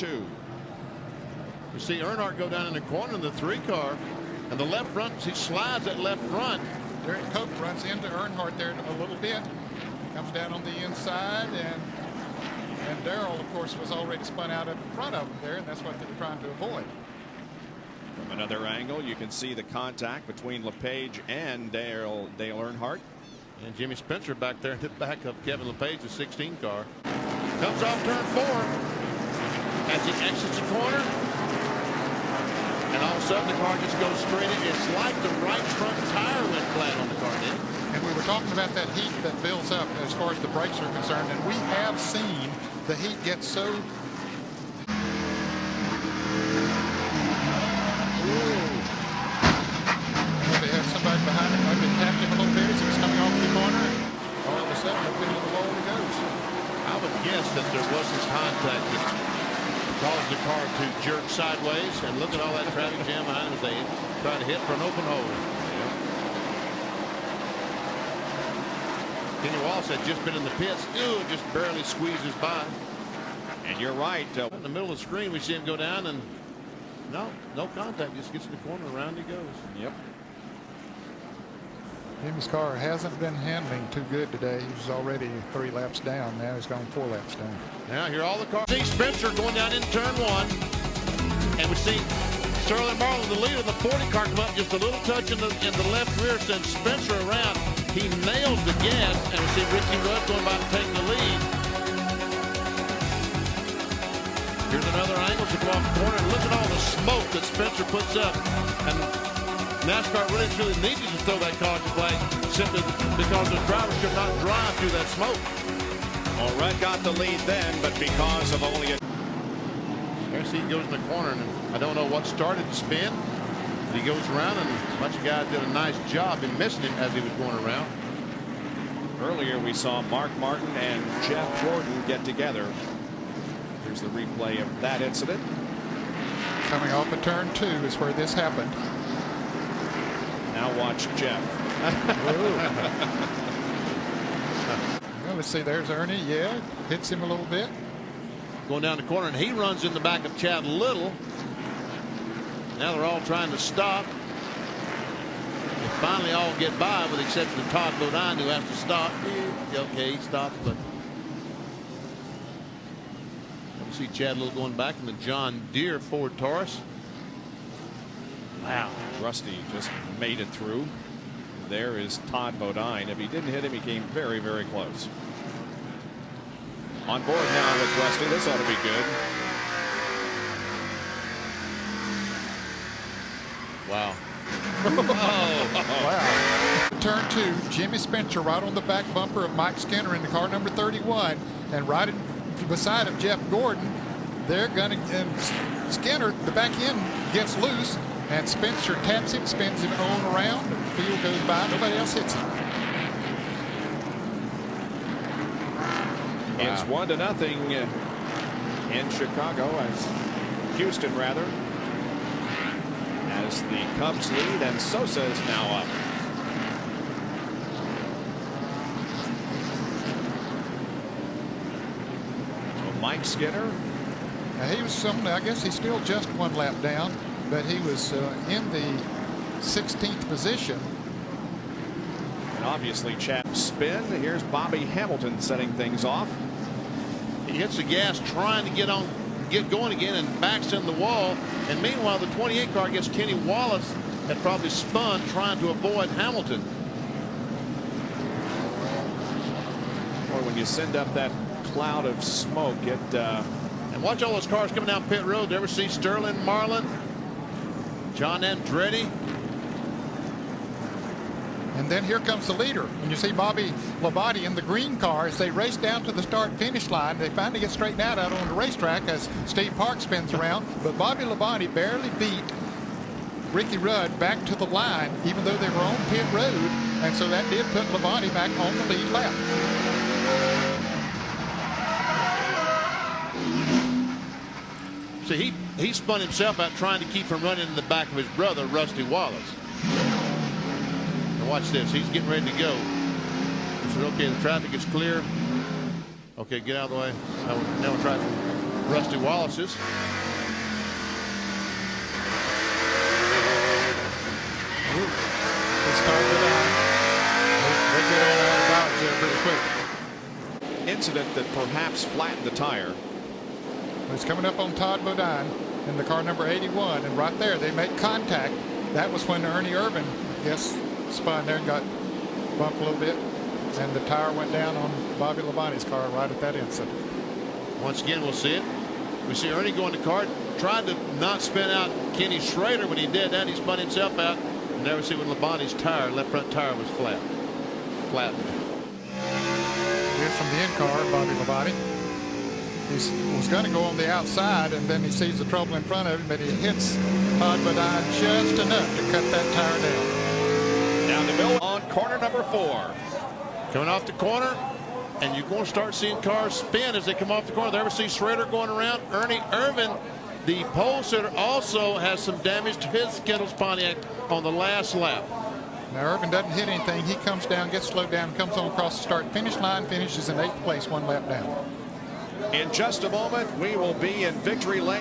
2. You see Earnhardt go down in the corner in the 3 car, and the left front, he slides that left front. Derek Cope runs into Earnhardt there a little bit, comes down on the inside, and Darrell, of course, was already spun out in front of him there, and that's what they were trying to avoid. From another angle, you can see the contact between LePage and Dale Earnhardt. And Jimmy Spencer back there at the back of Kevin LePage, the 16 car. Comes off turn 4 as he exits the corner. And all of a sudden the car just goes straight in. It's like the right front tire went flat on the car, didn't it? And we were talking about that heat that builds up as far as the brakes are concerned. And we have seen the heat get so... They had somebody behind him, maybe tapped him a little bit as he was coming off the corner. And all of a sudden, up into the wall he goes. I would guess that there wasn't contact that caused the car to jerk sideways. And look at all that traffic jam behind him as they try to hit for an open hole. Kenny Wallace had just been in the pits. Ooh, just barely squeezes by. And you're right. In the middle of the screen, we see him go down, and no contact. Just gets in the corner, around he goes. Yep. Jimmy's car hasn't been handling too good today. He's already 3 laps down. Now he's gone 4 laps down. Now here all the cars. See Spencer going down in turn 1, and we see Sterling Marlin, the leader of the 40 car, come up just a little touch in the left rear, sends Spencer around. He nails the gas, and we see Ricky Rudd going by to take the lead. Here's another angle to go off the corner, and look at all the smoke that Spencer puts up. And NASCAR really truly needed to throw that caution flag simply because the drivers could not drive through that smoke. Well, Rudd got the lead then, but because of only a... There, see, he goes in the corner, and I don't know what started the spin. He goes around, and a bunch of guys did a nice job in missing him as he was going around. Earlier we saw Mark Martin and Jeff Gordon get together. Here's the replay of that incident. Coming off of turn 2 is where this happened. Now watch Jeff. Well, let's see, there's Ernie. Yeah, hits him a little bit. Going down the corner, and he runs in the back of Chad Little. Now they're all trying to stop. They finally all get by, with the exception of Todd Bodine, who has to stop. Okay, he stopped, but you see Chad Little going back in the John Deere Ford Taurus. Wow, Rusty just made it through. There is Todd Bodine. If he didn't hit him, he came very, very close. On board now with Rusty. This ought to be good. Wow. Wow. Turn 2, Jimmy Spencer right on the back bumper of Mike Skinner in the car number 31, and right beside of Jeff Gordon. They're going to, and Skinner, the back end gets loose, and Spencer taps him, spins him on around, and the field goes by. Nobody else hits him. Wow. It's 1-0 in Chicago, as Houston rather, as the Cubs lead, and Sosa is now up. So Mike Skinner. Now he was I guess he's still just 1 lap down, but he was in the 16th position. And obviously Chad spin. Here's Bobby Hamilton setting things off. He hits the gas trying to get going again, and backs in the wall. And meanwhile, the 28 car gets Kenny Wallace, had probably spun trying to avoid Hamilton. Or when you send up that cloud of smoke, and watch all those cars coming down pit road. Ever see Sterling Marlin, John Andretti? And then here comes the leader. And you see Bobby Labonte in the green car as they race down to the start-finish line. They finally get straightened out on the racetrack as Steve Park spins around. But Bobby Labonte barely beat Ricky Rudd back to the line, even though they were on pit road. And so that did put Labonte back on the lead lap. So he spun himself out trying to keep from running in the back of his brother, Rusty Wallace. Now watch this. He's getting ready to go. He said, okay, the traffic is clear. Okay, get out of the way. Now we're trying. Rusty Wallace's. It's Todd Bodine. They get on out of Dodge there pretty quick. Incident that perhaps flattened the tire. It's coming up on Todd Bodine in the car number 81, and right there they make contact. That was when Ernie Irvin, I guess, spun there and got bumped a little bit, and the tire went down on Bobby Labonte's car right at that incident. Once again, we'll see it. We see Ernie going to kart, trying to not spin out Kenny Schrader. When he did that, he spun himself out. And there we see when Labonte's tire, left front tire, was flattened. Here's from the in-car, Bobby Labonte. He was going to go on the outside, and then he sees the trouble in front of him, but he hits Todd Bodine just enough to cut that tire down. Down the middle on corner number 4. Coming off the corner, and you're going to start seeing cars spin as they come off the corner. There we see Schrader going around. Ernie Irvin, the pole sitter, also has some damage to his Skittles Pontiac on the last lap. Now Irvin doesn't hit anything. He comes down, gets slowed down, comes on across the start finish line, finishes in 8th place, 1 lap down. In just a moment, we will be in victory lane.